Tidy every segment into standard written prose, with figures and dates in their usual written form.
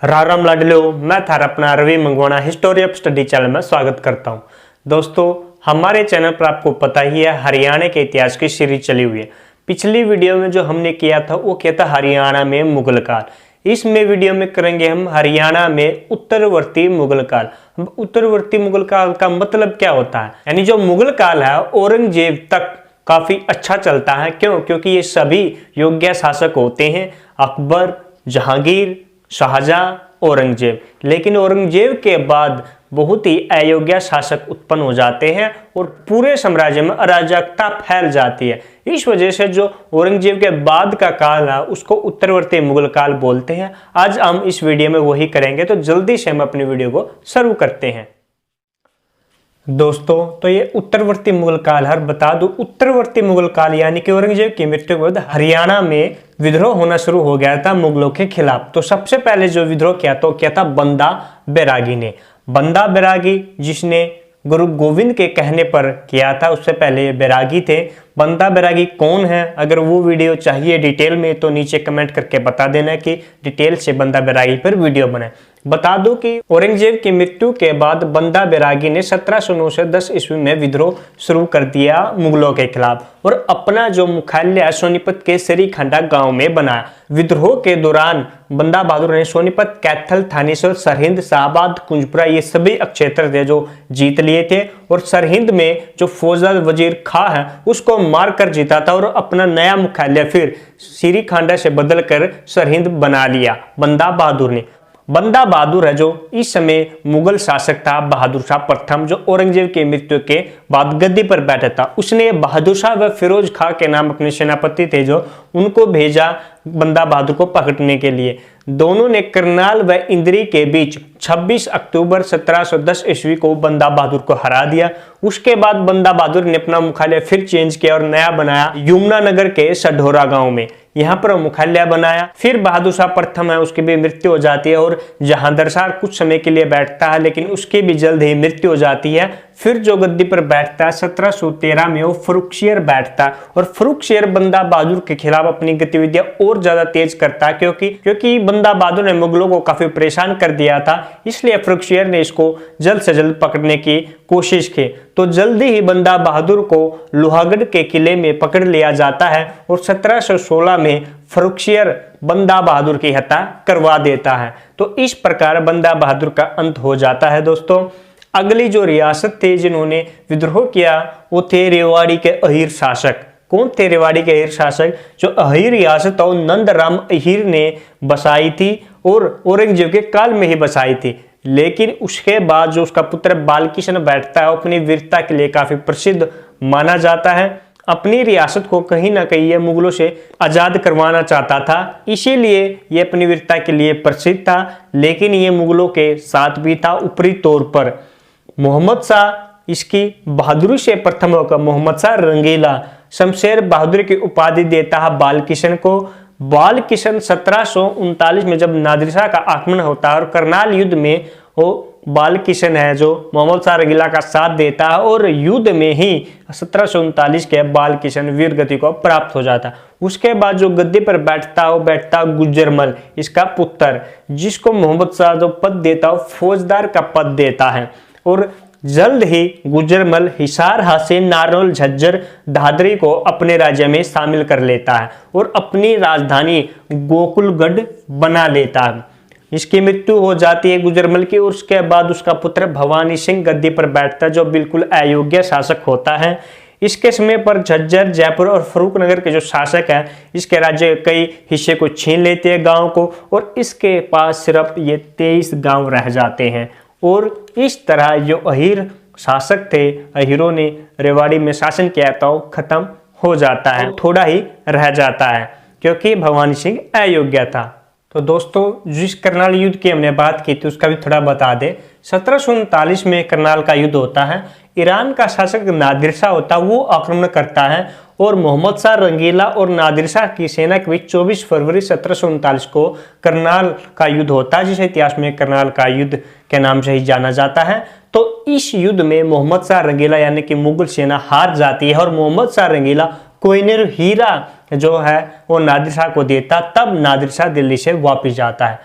राम लाडलो, मैं थारा अपना रवि मंगवाना हिस्टोरिया स्टडी चैनल में स्वागत करता हूं। दोस्तों, हमारे चैनल पर आपको पता ही है हरियाणा के इतिहास की सीरीज चली हुई है। पिछली वीडियो में जो हमने किया था वो किया था हरियाणा में मुगल काल। इसमें वीडियो में करेंगे हम हरियाणा में उत्तरवर्ती मुगल काल। उत्तरवर्ती मुगल काल का मतलब क्या होता है, यानी जो मुगल काल है औरंगजेब तक काफी अच्छा चलता है। क्योंकि ये सभी योग्य शासक होते हैं, अकबर, जहांगीर, शाहजहां, औरंगजेब। लेकिन औरंगजेब के बाद बहुत ही अयोग्य शासक उत्पन्न हो जाते हैं और पूरे साम्राज्य में अराजकता फैल जाती है। इस वजह से जो औरंगजेब के बाद का काल है उसको उत्तरवर्ती मुगल काल बोलते हैं। आज हम इस वीडियो में वही करेंगे, तो जल्दी से हम अपनी वीडियो को शुरू करते हैं। दोस्तों, तो ये उत्तरवर्ती मुगल काल है। बता दूं, उत्तरवर्ती मुगल काल यानी कि औरंगजेब की मृत्यु के बाद हरियाणा में विद्रोह होना शुरू हो गया था मुगलों के खिलाफ। तो सबसे पहले जो विद्रोह किया था बंदा बैरागी ने। बंदा बैरागी जिसने गुरु गोविंद के कहने पर किया था, उससे पहले ये बैरागी थे। बंदा बैरागी कौन है, अगर वो वीडियो चाहिए डिटेल में तो नीचे कमेंट करके बता देना कि डिटेल से बंदा बैरागी पर वीडियो बनाए। बता दूं कि औरंगजेब की मृत्यु के बाद बंदा बैरागी ने 1709 से 10 ईस्वी में विद्रोह शुरू कर दिया मुगलों के खिलाफ और अपना जो मुख्यालय सोनीपत के सरीखंडा गांव में बनाया। विद्रोह के दौरान बंदा बहादुर ने सोनीपत, कैथल, थानेश्वर, सरहिंद, शाहबाद, कुंजपुरा ये सभी क्षेत्र थे जो जीत लिए थे। और सरहिंद में जो फौजदार वजीर खां है उसको मारकर जीता था और अपना नया मुख्यालय फिर सरीखंडा से बदलकर सरहिंद बना लिया बंदा बहादुर ने। बंदा बहादुर है जो इस समय मुगल शासक था, बहादुर शाह प्रथम, जो औरंगजेब की मृत्यु के बाद गद्दी पर बैठा था। उसने बहादुर शाह व फिरोज खां के नाम अपने सेनापति थे जो उनको भेजा बंदा बहादुर को पकड़ने के लिए। दोनों ने करनाल व इंद्री के बीच 26 अक्टूबर 1710 ईस्वी को बंदा बहादुर को हरा दिया। उसके बाद बंदा बहादुर ने अपना मुख्यालय फिर चेंज किया और नया बनाया यमुनानगर के सढौरा गांव में। यहाँ पर मुख्यालय बनाया। फिर बहादुर शाह प्रथम है, उसकी भी मृत्यु हो जाती है और जहांगीर शाह कुछ समय के लिए बैठता है लेकिन उसकी भी जल्द ही मृत्यु हो जाती है। फिर जो गद्दी पर बैठता है 1713 में वो फर्रुखसियर बैठता है और फर्रुखसियर बंदा बहादुर के खिलाफ अपनी गतिविधियां और ज्यादा तेज करता है क्योंकि बंदा बहादुर ने मुगलों को काफी परेशान कर दिया था। इसलिए फर्रुखसियर ने इसको जल्द से जल्द पकड़ने की कोशिश की। तो जल्दी ही बंदा बहादुर को लोहागढ़ के किले में पकड़ लिया जाता है और 1716 में फर्रुखसियर बंदा बहादुर की हत्या करवा देता है। तो इस प्रकार बंदा बहादुर का अंत हो जाता है। दोस्तों, अगली जो रियासत थी जिन्होंने विद्रोह किया वो थे रेवाड़ी के अहीर शासक। कौन थे रेवाड़ी के अहीर शासक? जो अहीर रियासत और नंदराम अहीर ने बसाई थी और औरंगजेब के काल में ही बसाई थी। लेकिन उसके बाद जो उसका पुत्र बालकिशन बैठता है अपनी वीरता के लिए काफी प्रसिद्ध माना जाता है। अपनी रियासत को कहीं ना कहीं ये मुगलों से आजाद करवाना चाहता था, इसीलिए ये अपनी वीरता के लिए प्रसिद्ध था। लेकिन ये मुगलों के साथ भी था ऊपरी तौर पर। मोहम्मद शाह इसकी बहादुरी से प्रथम होकर मोहम्मद शाह रंगीला शमशेर बहादुर की उपाधि देता है बालकिशन को। बालकिशन 1739 में जब नादिर शाह का आक्रमण होता है और करनाल युद्ध में वो बालकिशन है जो मोहम्मद शाह रंगीला का साथ देता है और युद्ध में ही 1739 के बालकिशन वीर गति को प्राप्त हो जाता है। उसके बाद जो गद्दी पर बैठता है वो बैठता गुजरमल, इसका पुत्र, जिसको मोहम्मद शाह जो पद देता है फौजदार का पद देता है। और जल्द ही गुजरमल हिसार, हासिन, नारनौल, झज्जर, दादरी को अपने राज्य में शामिल कर लेता है और अपनी राजधानी गोकुलगढ़ बना लेता है। इसकी मृत्यु हो जाती है गुजरमल की और उसके बाद उसका पुत्र भवानी सिंह गद्दी पर बैठता है जो बिल्कुल अयोग्य शासक होता है। इसके समय पर झज्जर, जयपुर और फर्रुखनगर के जो शासक हैं इसके राज्य के कई हिस्से को छीन लेते हैं गांव को और इसके पास सिर्फ ये 23 गांव रह जाते हैं। और इस तरह जो अहीर शासक थे, अहीरों ने रेवाड़ी में शासन किया था, वो खत्म हो जाता है, थोड़ा ही रह जाता है क्योंकि भवानी सिंह अयोग्य था। तो दोस्तों, जिस करनाल युद्ध की हमने बात की थी उसका भी थोड़ा बता दे। 1739 में करनाल का युद्ध होता है। ईरान का शासक नादिर शाह होता है, वो आक्रमण करता है और मोहम्मद शाह रंगीला और नादिर शाह की सेना के बीच 24 फरवरी 1739 को करनाल का युद्ध होता है, जिसे इतिहास में करनाल का युद्ध के नाम से ही जाना जाता है। तो इस युद्ध में मोहम्मद शाह रंगीला यानी कि मुगल सेना हार जाती है और मोहम्मद शाह रंगीला कोहिनूर हीरा जो है वो नादिर शाह को देता। तब नादिर शाह दिल्ली से वापस जाता है।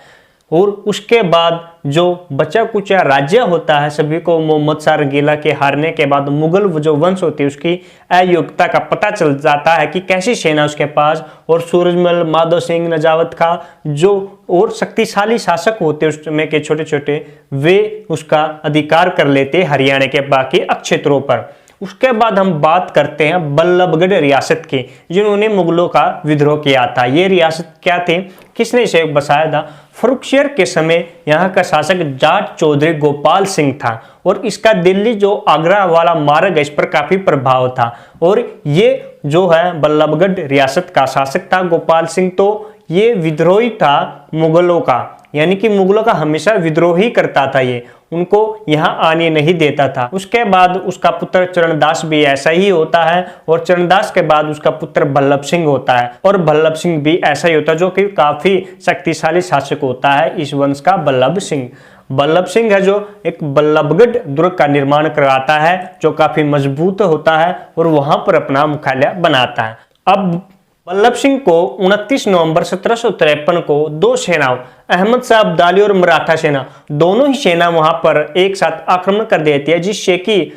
और उसके बाद जो बचा कुचा राज्य होता है सभी को मोहम्मद शाह रंगीला के हारने के बाद मुगल जो वंश होती है उसकी अयोग्यता का पता चल जाता है कि कैसी सेना उसके पास, और सूरजमल, माधो सिंह, नजावत खां जो और शक्तिशाली शासक होते उस समय के छोटे छोटे, वे उसका अधिकार कर लेते हरियाणा के बाकी क्षेत्रों पर। उसके बाद हम बात करते हैं बल्लभगढ़ रियासत की, जिन्होंने मुगलों का विद्रोह किया था। ये रियासत क्या थी, किसने इसे बसाया था? फरुखशियर के समय यहाँ का शासक जाट चौधरी गोपाल सिंह था, और इसका दिल्ली जो आगरा वाला मार्ग है इस पर काफी प्रभाव था। और ये जो है बल्लभगढ़ रियासत का शासक था गोपाल सिंह, तो ये विद्रोही था मुगलों का, यानी कि मुगलों का हमेशा विद्रोह ही करता था, ये उनको यहाँ आने नहीं देता था। उसके बाद उसका पुत्र चरणदास भी ऐसा ही होता है, और चरणदास के बाद उसका पुत्र बल्लभ सिंह होता है, और बल्लभ सिंह भी ऐसा ही होता है जो कि काफी शक्तिशाली शासक होता है इस वंश का बल्लभ सिंह। बल्लभ सिंह है जो एक बल्लभगढ़ दुर्ग का निर्माण करवाता है जो काफी मजबूत होता है, और वहां पर अपना मुख्यालय बनाता है। अब बल्लभ सिंह को 29 नवंबर 1753 को दो सेनाओं, अहमद शाह अब्दाली और मराठा सेना, दोनों ही सेना वहां पर एक साथ आक्रमण कर देती है, जिससे कि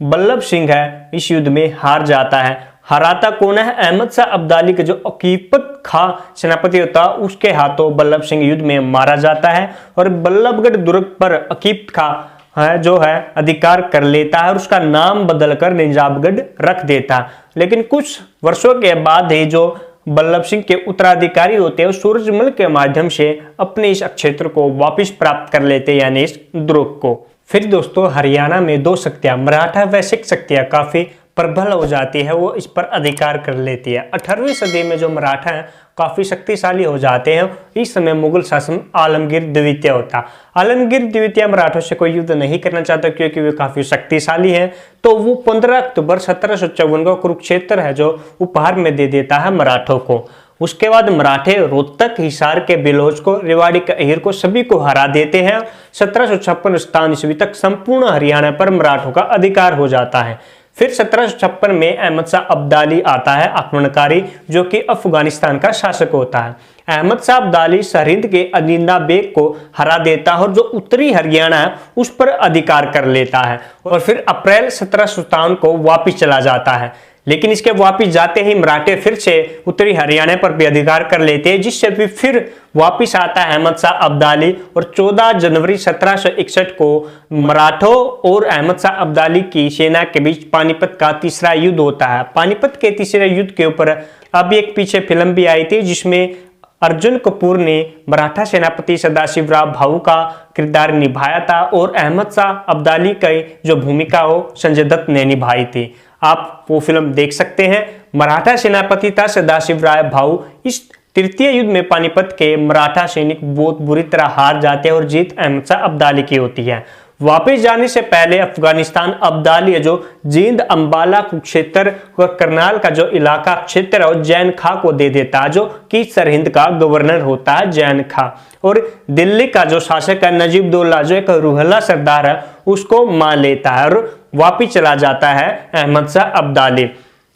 बल्लभ सिंह है इस युद्ध में हार जाता है। हराता कौन है? अहमद शाह अब्दाली के जो अकीपत खां सेनापति होता है उसके हाथों बल्लभ सिंह युद्ध में मारा जाता है, और बल्लभगढ़ दुर्ग पर अकीपत खां है जो है अधिकार कर लेता है, और उसका नाम बदलकर निजामगढ़ रख देता है। लेकिन कुछ वर्षों के बाद ही जो बल्लभ सिंह के उत्तराधिकारी होते हैं सूरजमल के माध्यम से अपने इस क्षेत्र को वापस प्राप्त कर लेते हैं, यानी इस दुर्ग को। फिर दोस्तों हरियाणा में दो शक्तियां, मराठा व सिख शक्तियां काफी प्रबल हो जाती है, वो इस पर अधिकार कर लेती है। 18वीं सदी में जो मराठा हैं काफी शक्तिशाली हो जाते हैं। इस समय मुगल शासन आलमगीर द्वितीय होता। आलमगीर द्वितीय मराठों से कोई युद्ध नहीं करना चाहता क्योंकि वे काफी शक्तिशाली हैं, तो वो 15 अक्टूबर 1754 को कुरुक्षेत्र है जो उपहार में दे देता है मराठों को। उसके बाद मराठे रोहतक, हिसार के बिलोच को, रेवाड़ी के अहिर को सभी को हरा देते हैं। 1756 ईस्वी तक संपूर्ण हरियाणा पर मराठों का अधिकार हो जाता है। फिर 1756 में अहमद शाह अब्दाली आता है आक्रमणकारी, जो कि अफगानिस्तान का शासक होता है। अहमद शाह अब्दाली सरहिंद के अनिंदा बेग को हरा देता है और जो उत्तरी हरियाणा है उस पर अधिकार कर लेता है, और फिर अप्रैल 1757 को वापिस चला जाता है। लेकिन इसके वापिस जाते ही मराठे फिर से उत्तरी हरियाणा पर भी अधिकार कर लेते हैं, जिससे भी फिर वापिस आता है अहमद शाह अब्दाली, और 14 जनवरी 1761 को मराठों और अहमद शाह अब्दाली की सेना के बीच पानीपत का तीसरा युद्ध होता है। पानीपत के तीसरे युद्ध के ऊपर अब एक पीछे फिल्म भी आई थी जिसमें अर्जुन कपूर ने मराठा सेनापति सदाशिवराव भाऊ का किरदार निभाया था, और अहमद शाह अब्दाली की जो भूमिका हो संजय दत्त ने निभाई थी। आप वो फिल्म देख सकते हैं। मराठा सेनापति था सदाशिवराव भाऊ। इस तृतीय युद्ध में पानीपत के मराठा सैनिक बहुत बुरी तरह हार जाते हैं और जीत अहमद शाह अब्दाली की होती है। वापस जाने से पहले अफगानिस्तान अब्दाली जो जींद, अंबाला, कुरुक्षेत्र और करनाल का जो इलाका क्षेत्र है जैन खां को दे देता है, जो कि सरहिंद का गवर्नर होता है जैन खां। और दिल्ली का जो शासक है नजीबुद्दौला जो एक रूहला सरदार है उसको मान लेता है और वापिस चला जाता है अहमद शाह अब्दाली।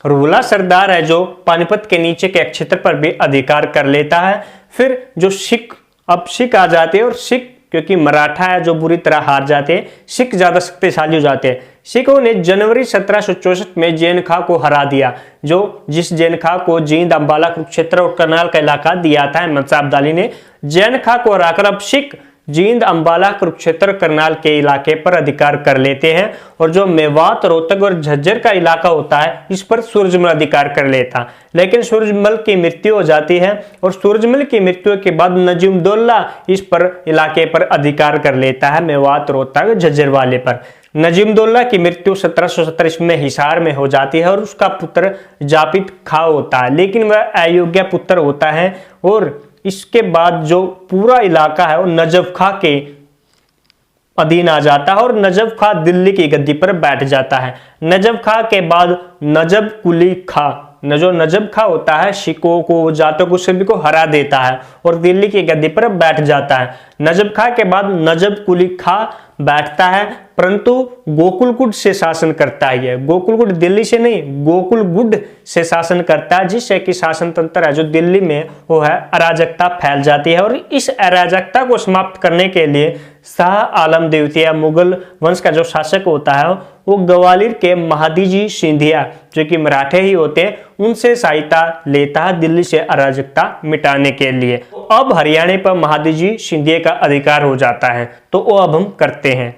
रूहला सरदार है जो पानीपत के नीचे के क्षेत्र पर भी अधिकार कर लेता है। फिर जो सिख, अब सिख आ जाते हैं, और सिख क्योंकि मराठा है जो बुरी तरह हार जाते हैं, सिख ज्यादा शक्तिशाली हो जाते हैं। सिखों ने जनवरी 1764 में जैन खां को हरा दिया, जो जिस जैन खां को जींद, अंबाला, कुरुक्षेत्र और करनाल का इलाका दिया था अहमद शाह अब्दाली ने। जैन खां को हराकर अब सिख जींद, अंबाला, कुरुक्षेत्र, करनाल के इलाके पर अधिकार कर लेते हैं, और जो मेवात, रोहतक और झज्जर का इलाका होता है इस पर सूरजमल अधिकार कर लेता। लेकिन सूरजमल की मृत्यु हो जाती है, और सूरजमल की मृत्यु के बाद नजीबुद्दौला इस पर इलाके पर अधिकार कर लेता है, मेवात, रोहतक, झज्जर वाले पर। नजीबुद्दौला की मृत्यु 1770 में हिसार में हो जाती है, और उसका पुत्र जापित खां होता है, लेकिन वह अयोग्य पुत्र होता है। और इसके बाद जो पूरा इलाका है वो नजफ खां के अधीन आ जाता है, और नजफ खां दिल्ली की गद्दी पर बैठ जाता है। नजफ खां के बाद नजब कुली खां, जो नजब खां होता है सिखों को, जाटों को, सभी को हरा देता है और दिल्ली की गद्दी पर बैठ जाता है। नजब खां के बाद नजब कुली खां बैठता है, परंतु गोकुलगुड से शासन करता है। ये गोकुलगुड दिल्ली से नहीं, गोकुलगुड से शासन करता है, जिससे कि शासन तंत्र है जो दिल्ली में वो है अराजकता फैल जाती है। और इस अराजकता को समाप्त करने के लिए शाह आलम द्वितीय मुगल वंश का जो शासक होता है वो ग्वालियर के महादजी सिंधिया जो कि मराठे ही होते हैं, उनसे सहायता लेता है दिल्ली से अराजकता मिटाने के लिए। अब हरियाणा पर महादजी सिंधिया का अधिकार हो जाता है, तो वो अब हम करते हैं।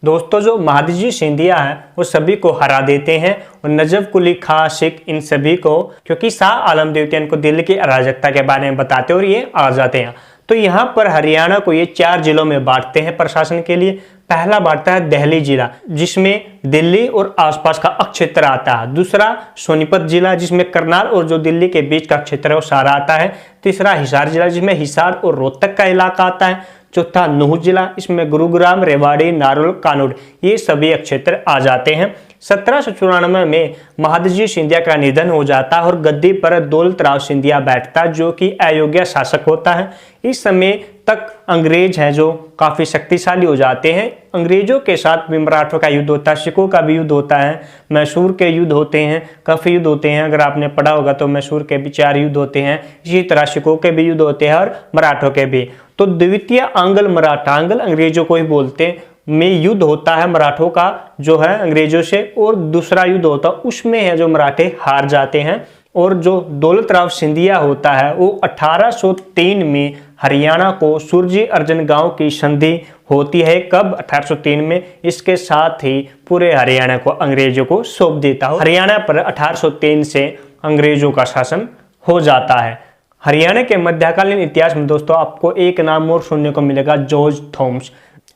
दोस्तों, जो महादजी सिंधिया है वो सभी को हरा देते हैं और नजफ कुली खां सिख इन सभी को, क्योंकि शाह आलम द्वितीय इनको दिल्ली की अराजकता के बारे में बताते और ये आ जाते हैं। तो यहाँ पर हरियाणा को ये 4 जिलों में बांटते हैं प्रशासन के लिए। पहला बांटता है दिल्ली जिला, जिसमें दिल्ली और आसपास का क्षेत्र आता है। दूसरा सोनीपत जिला, जिसमें करनाल और जो दिल्ली के बीच का क्षेत्र है वो सारा आता है। तीसरा हिसार जिला, जिसमें हिसार और रोहतक का इलाका आता है। चौथा नूह जिला, इसमें गुरुग्राम, रेवाड़ी, नारोल, कानूड़ ये सभी क्षेत्र आ जाते हैं। 1794 में महादजी सिंधिया का निधन हो जाता है और गद्दी पर दौलत राव सिंधिया बैठता, जो कि अयोग्य शासक होता है। इस समय तक अंग्रेज हैं जो काफी शक्तिशाली हो जाते हैं। अंग्रेजों के साथ भी मराठों का युद्ध होता है, सिखों का भी युद्ध होता है, मैसूर के युद्ध होते हैं, काफी युद्ध होते हैं। अगर आपने पढ़ा होगा तो मैसूर के भी 4 युद्ध होते हैं, इसी तरह सिखों के भी युद्ध होते हैं और मराठों के भी। तो द्वितीय आंग्ल मराठा, आंग्ल अंग्रेजों को ही बोलते हैं, में युद्ध होता है मराठों का जो है अंग्रेजों से, और दूसरा युद्ध होता है उसमें है जो मराठे हार जाते हैं। और जो दौलत राव सिंधिया होता है वो 1803 में हरियाणा को सुरजी अर्जन गांव की संधि होती है। कब? 1803 में। इसके साथ ही पूरे हरियाणा को अंग्रेजों को सौंप देता है। हरियाणा पर 1803 से अंग्रेजों का शासन हो जाता है। हरियाणा के मध्यकालीन इतिहास में दोस्तों आपको एक नाम और सुनने को मिलेगा, जॉर्ज थॉमस।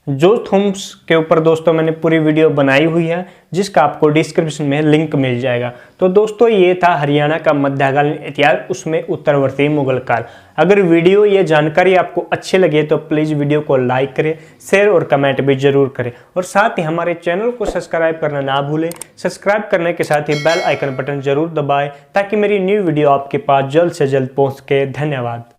जॉर्ज थॉमस के ऊपर दोस्तों मैंने पूरी वीडियो बनाई हुई है, जिसका आपको डिस्क्रिप्शन में लिंक मिल जाएगा। तो दोस्तों ये था हरियाणा का मध्यकालीन इतिहास, उसमें उत्तरवर्ती मुगल काल। अगर वीडियो ये जानकारी आपको अच्छी लगे तो प्लीज़ वीडियो को लाइक करें, शेयर और कमेंट भी जरूर करें, और साथ ही हमारे चैनल को सब्सक्राइब करना ना भूलें। सब्सक्राइब करने के साथ ही बेल आइकन बटन जरूर दबाएं, ताकि मेरी न्यू वीडियो आपके पास जल्द से जल्द पहुँच के। धन्यवाद।